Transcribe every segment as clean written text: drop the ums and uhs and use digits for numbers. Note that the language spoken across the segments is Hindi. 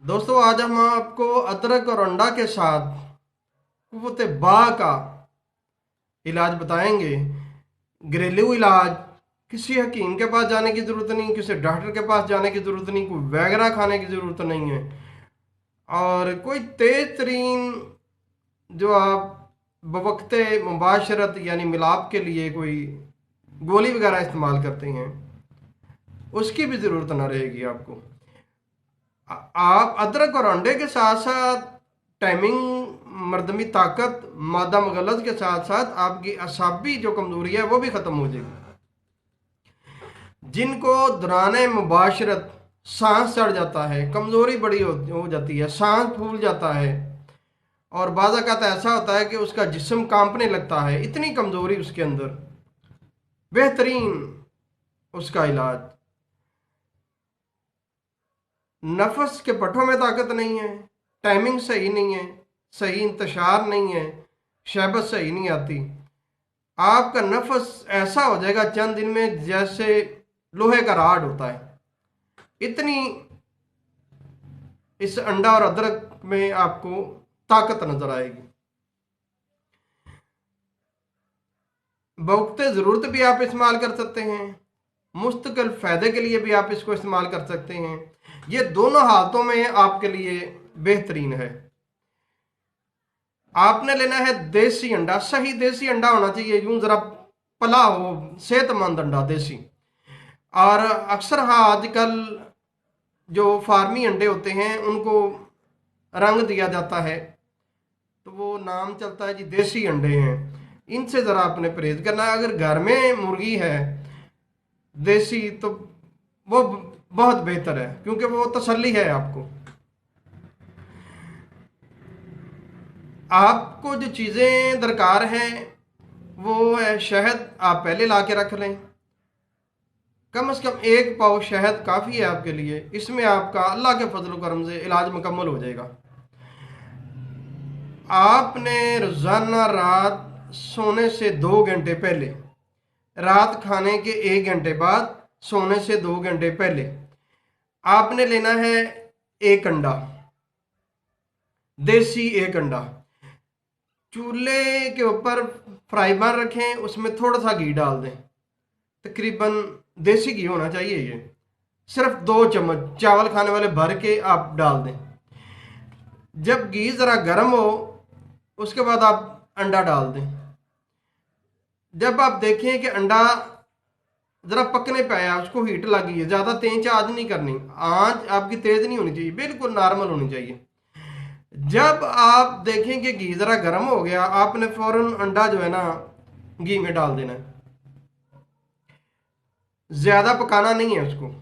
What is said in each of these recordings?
दोस्तों आज हम आपको अदरक और अंडा के साथ कुव्वत बा का इलाज बताएंगे। घरेलू इलाज, किसी हकीम के पास जाने की ज़रूरत नहीं, किसी डॉक्टर के पास जाने की ज़रूरत नहीं, कोई वगैरह खाने की ज़रूरत नहीं है। और कोई तेज तरीन जो आप बवक्ते मुबाशरत यानी मिलाप के लिए कोई गोली वगैरह इस्तेमाल करते हैं, उसकी भी ज़रूरत ना रहेगी आपको। आप अदरक और अंडे के साथ साथ टाइमिंग, मर्दमी ताकत, मादा मगलत के साथ साथ आपकी असाबी जो कमजोरी है वो भी खत्म हो जाएगी। जिनको दौरान मुबाशरत सांस चढ़ जाता है, कमजोरी बड़ी हो जाती है, सांस फूल जाता है और बाज़ाक़त ऐसा होता है कि उसका जिस्म कांपने लगता है, इतनी कमजोरी उसके अंदर, बेहतरीन उसका इलाज। नफस के पट्टों में ताकत नहीं है, टाइमिंग सही नहीं है, सही इंतशार नहीं है, शहबत सही नहीं आती, आपका नफस ऐसा हो जाएगा चंद दिन में जैसे लोहे का राड होता है। इतनी इस अंडा और अदरक में आपको ताकत नजर आएगी। बवक्ते ज़रूरत भी आप इस्तेमाल कर सकते हैं, मुस्तकिल फ़ायदे के लिए भी आप इसको इस्तेमाल कर सकते हैं। ये दोनों हालतों में आपके लिए बेहतरीन है। आपने लेना है देसी अंडा, सही देसी अंडा होना चाहिए, यूं जरा पला हो, सेहतमंद अंडा देसी। और अक्सर हाँ, आजकल जो फार्मी अंडे होते हैं उनको रंग दिया जाता है, तो वो नाम चलता है जी देसी अंडे हैं, इनसे ज़रा आपने परहेज करना है। अगर घर में मुर्गी है देसी तो वो बहुत बेहतर है, क्योंकि वो तसल्ली है आपको। आपको जो चीज़ें दरकार हैं वो है शहद, आप पहले ला के रख लें, कम से कम 1 पाव शहद काफ़ी है आपके लिए। इसमें आपका अल्लाह के फजल करम से इलाज मुकम्मल हो जाएगा। आपने रोज़ाना रात सोने से 2 घंटे पहले, रात खाने के 1 घंटे बाद, सोने से 2 घंटे पहले आपने लेना है एक अंडा, देसी एक अंडा। चूल्हे के ऊपर फ्राई पैन रखें, उसमें थोड़ा सा घी डाल दें, तकरीबन देसी घी होना चाहिए, ये सिर्फ 2 चम्मच चावल खाने वाले भर के आप डाल दें। जब घी ज़रा गर्म हो उसके बाद आप अंडा डाल दें। जब आप देखें कि अंडा ज़रा पकने पे आया, उसको हीट लगी है, ज़्यादा तेज आंच नहीं करनी, आंच आपकी तेज़ नहीं होनी चाहिए, बिल्कुल नॉर्मल होनी चाहिए। जब आप देखें कि घी ज़रा गर्म हो गया, आपने फ़ौरन अंडा जो है ना घी में डाल देना है, ज़्यादा पकाना नहीं है उसको।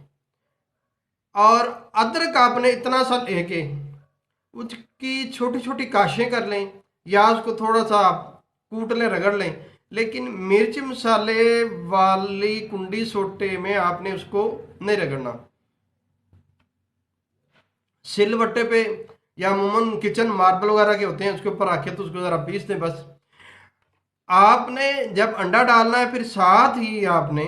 और अदरक आपने इतना सा लेके उसकी छोटी छोटी काशें कर लें, या उसको थोड़ा सा आप कूट लें, रगड़ लें, लेकिन मिर्च मसाले वाली कुंडी सोटे में आपने उसको नहीं रगड़ना। सिलवट्टे पे या अमूमन किचन मार्बल वगैरह के होते हैं उसके ऊपर रखे तो उसको ज़रा पीस दें बस। आपने जब अंडा डालना है फिर साथ ही आपने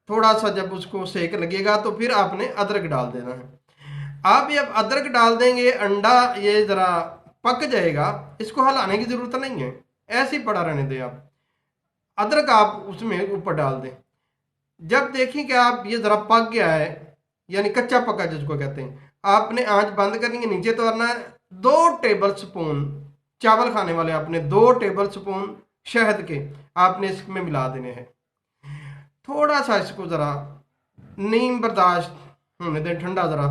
थोड़ा सा जब उसको सेक लगेगा तो फिर आपने अदरक डाल देना है। आप जब अदरक डाल देंगे, अंडा ये ज़रा पक जाएगा, इसको हिलाने की ज़रूरत नहीं है, ऐसे ही पड़ा रहने दें आप। अदरक आप उसमें ऊपर डाल दें। जब देखें कि आप ये ज़रा पक गया है, यानी कच्चा पका जिसको कहते हैं, आपने आंच बंद करनी है, नीचे तोड़ना है। 2 टेबल स्पून चावल खाने वाले आपने 2 टेबल स्पून शहद के आपने इसमें मिला देने हैं। थोड़ा सा इसको ज़रा नीम बर्दाश्त होने दें, ठंडा ज़रा,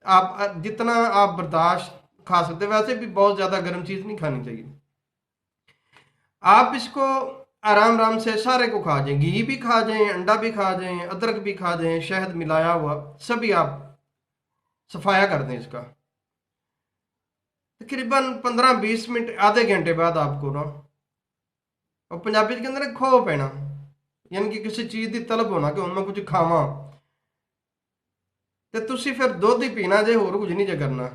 आप जितना आप बर्दाश्त खा सकते, वैसे भी बहुत ज़्यादा गर्म चीज़ नहीं खानी चाहिए। आप इसको आराम आराम से सारे को खा जाएं, घी भी खा जाएं, अंडा भी खा जाएं, अदरक भी खा जाएं, शहद मिलाया हुआ सभी आप सफाया कर दें इसका। तकरीबन 15-20 मिनट, आधे घंटे बाद आपको ना, और पंजाबी के अंदर खो पैना, यानी कि किसी चीज़ की तलब होना कि हूँ मैं कुछ खावा, तो तुसी फिर दुध ही पीना जे, होर कुछ नहीं जे करना।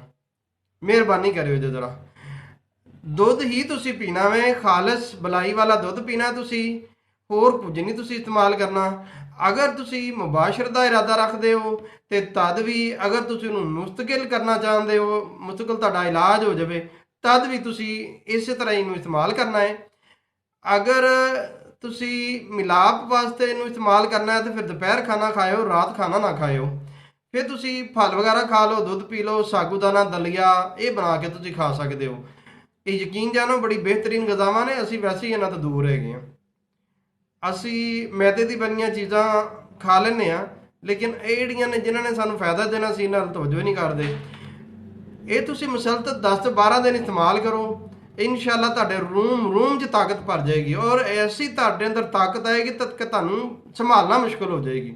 मेहरबानी करियो जे जरा दुध ही तुसी पीना वे, खालस बलाई वाला दुध पीना तुसी, होर कुछ नहीं तुसी इस्तेमाल करना। ਅਗਰ ਤੁਸੀਂ ਮੁਬਾਸ਼ਰਤ ਦਾ ਇਰਾਦਾ ਰੱਖਦੇ ਹੋ ਤੇ ਤਦ ਵੀ, ਅਗਰ ਤੁਸੀਂ ਉਹਨੂੰ ਮੁਸਤਕਿਲ ਕਰਨਾ ਚਾਹੁੰਦੇ ਹੋ, ਮੁਸਤਕਿਲ ਤੁਹਾਡਾ ਇਲਾਜ ਹੋ ਜਾਵੇ, ਤਦ ਵੀ ਤੁਸੀਂ ਇਸੇ ਤਰ੍ਹਾਂ ਇਹਨੂੰ ਇਸਤੇਮਾਲ ਕਰਨਾ ਹੈ। ਅਗਰ ਤੁਸੀਂ ਮਿਲਾਪ ਵਾਸਤੇ ਇਹਨੂੰ ਇਸਤੇਮਾਲ ਕਰਨਾ ਹੈ ਤੇ ਫਿਰ ਦੁਪਹਿਰ ਖਾਣਾ ਖਾਇਓ, ਰਾਤ ਖਾਣਾ ਨਾ ਖਾਇਓ। ਫਿਰ ਤੁਸੀਂ ਫਲ ਵਗੈਰਾ ਖਾ ਲਓ, ਦੁੱਧ ਪੀ ਲਓ, ਸਾਗੂਦਾਨਾ ਦਲੀਆ ਇਹ ਬਣਾ ਕੇ ਤੁਸੀਂ ਖਾ ਸਕਦੇ ਹੋ। ਇਹ ਯਕੀਨ ਜਾਣੋ ਬੜੀ ਬਿਹਤਰੀਨ ਗਜ਼ਾਵਾਂ ਨੇ, ਅਸੀਂ ਵੈਸੇ ਹੀ ਇਹਨਾਂ ਤੋਂ ਦੂਰ ਹੈਗੇ ਹਾਂ। ਅਸੀਂ ਮੈਦੇ ਦੀ ਬਣੀਆਂ ਚੀਜ਼ਾਂ ਖਾ ਲੈਂਦੇ ਹਾਂ, ਲੇਕਿਨ ਇਹ ਜਿਹੜੀਆਂ ਨੇ ਜਿਨ੍ਹਾਂ ਨੇ ਸਾਨੂੰ ਫਾਇਦਾ ਦੇਣਾ ਸੀ ਇਹਨਾਂ ਨਾਲ ਤਵੱਜੋ ਨਹੀਂ ਕਰਦੇ। ਇਹ ਤੁਸੀਂ ਮੁਸਲਸਲ 10 ਤੋਂ 12 ਦਿਨ ਇਸਤੇਮਾਲ ਕਰੋ, ਇਨਸ਼ਾਅੱਲਾ ਤੁਹਾਡੇ ਰੂਮ 'ਚ ਤਾਕਤ ਭਰ ਜਾਏਗੀ, ਔਰ ਐਸੀ ਤੁਹਾਡੇ ਅੰਦਰ ਤਾਕਤ ਆਏਗੀ ਤਦ ਕਿ ਤੁਹਾਨੂੰ ਸੰਭਾਲਣਾ ਮੁਸ਼ਕਲ ਹੋ ਜਾਏਗੀ।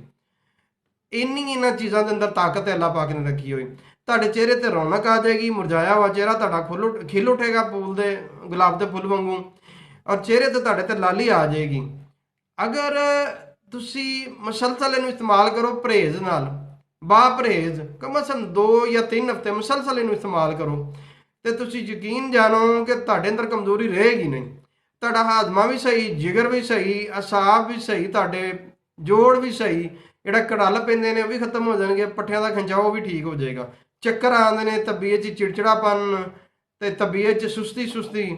ਇੰਨੀ ਇਹਨਾਂ ਚੀਜ਼ਾਂ ਦੇ ਅੰਦਰ ਤਾਕਤ ਹੈ ਅੱਲਾਹ ਪਾਕ ਨੇ ਰੱਖੀ ਹੋਈ। ਤੁਹਾਡੇ ਚਿਹਰੇ ਤੇ ਰੌਣਕ ਆ ਜਾਏਗੀ, ਮੁਰਝਾਇਆ ਹੋਇਆ ਚਿਹਰਾ ਤੁਹਾਡਾ ਖਿਲ ਉੱਠੇਗਾ ਫੁੱਲ ਦੇ, ਗੁਲਾਬ ਦੇ ਫੁੱਲ ਵਾਂਗੂ, ਔਰ ਚਿਹਰੇ ਤੇ ਤੁਹਾਡੇ ਤੇ ਲਾਲੀ ਆ ਜਾਏਗੀ। ਅਗਰ ਤੁਸੀਂ ਮੁਸਲਸਲ ਇਹਨੂੰ ਇਸਤੇਮਾਲ ਕਰੋ ਪਰਹੇਜ਼ ਨਾਲ, ਬਾ ਪਰਹੇਜ਼ ਕਮ ਅਜ਼ ਕਮ 2 ਜਾਂ 3 ਹਫ਼ਤੇ ਮੁਸਲਸਲ ਇਹਨੂੰ ਇਸਤੇਮਾਲ ਕਰੋ, ਤੇ ਤੁਸੀਂ ਯਕੀਨ ਜਾਣੋ ਕਿ ਤੁਹਾਡੇ ਅੰਦਰ ਕਮਜ਼ੋਰੀ ਰਹੇਗੀ ਨਹੀਂ। ਤੁਹਾਡਾ ਹਾਜ਼ਮਾ ਵੀ ਸਹੀ, ਜਿਗਰ ਵੀ ਸਹੀ, ਅਸਾਬ ਵੀ ਸਹੀ, ਤੁਹਾਡੇ ਜੋੜ ਵੀ ਸਹੀ, ਜਿਹੜਾ ਕੜਲ ਪੈਂਦੇ ਨੇ ਉਹ ਵੀ ਖਤਮ ਹੋ ਜਾਣਗੇ, ਪੱਠਿਆਂ ਦਾ ਖੰਚਾਓ ਵੀ ਠੀਕ ਹੋ ਜਾਏਗਾ, ਚੱਕਰ ਆਉਂਦੇ ਨੇ, ਤਬੀਅਤ 'ਚ ਚਿੜਚਿੜਾਪਨ ਤੇ ਤਬੀਅਤ 'ਚ ਸੁਸਤੀ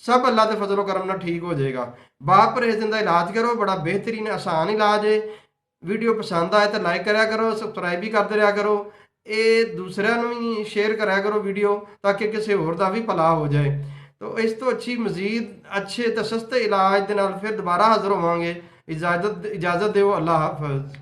ਸਭ ਅੱਲਾ ਦੇ ਫਜ਼ਲ ਕਰਮ ਨਾਲ ਠੀਕ ਹੋ ਜਾਏਗਾ। ਬਾਪ ਪਰਹੇਜ਼ ਦਾ ਇਲਾਜ ਕਰੋ, ਬੜਾ ਬਿਹਤਰੀਨ ਆਸਾਨ ਇਲਾਜ ਹੈ। ਵੀਡੀਓ ਪਸੰਦ ਆਏ ਤਾਂ ਲਾਈਕ ਕਰਿਆ ਕਰੋ, ਸਬਸਕ੍ਰਾਈਬ ਵੀ ਕਰਦੇ ਰਿਹਾ ਕਰੋ, ਇਹ ਦੂਸਰਿਆਂ ਨੂੰ ਵੀ ਸ਼ੇਅਰ ਕਰਿਆ ਕਰੋ ਵੀਡੀਓ, ਤਾਂ ਕਿ ਕਿਸੇ ਹੋਰ ਦਾ ਵੀ ਭਲਾ ਹੋ ਜਾਏ। ਤੋ ਇਸ ਤੋਂ ਅੱਛੀ ਮਜ਼ੀਦ ਅੱਛੇ ਤੇ ਸਸਤੇ ਇਲਾਜ ਦੇ ਨਾਲ ਫਿਰ ਦੁਬਾਰਾ ਹਾਜ਼ਰ ਹੋਵਾਂਗੇ। ਇਜਾਜ਼ਤ ਦਿਓ, ਅੱਲਾ ਹਾਫਿਜ਼।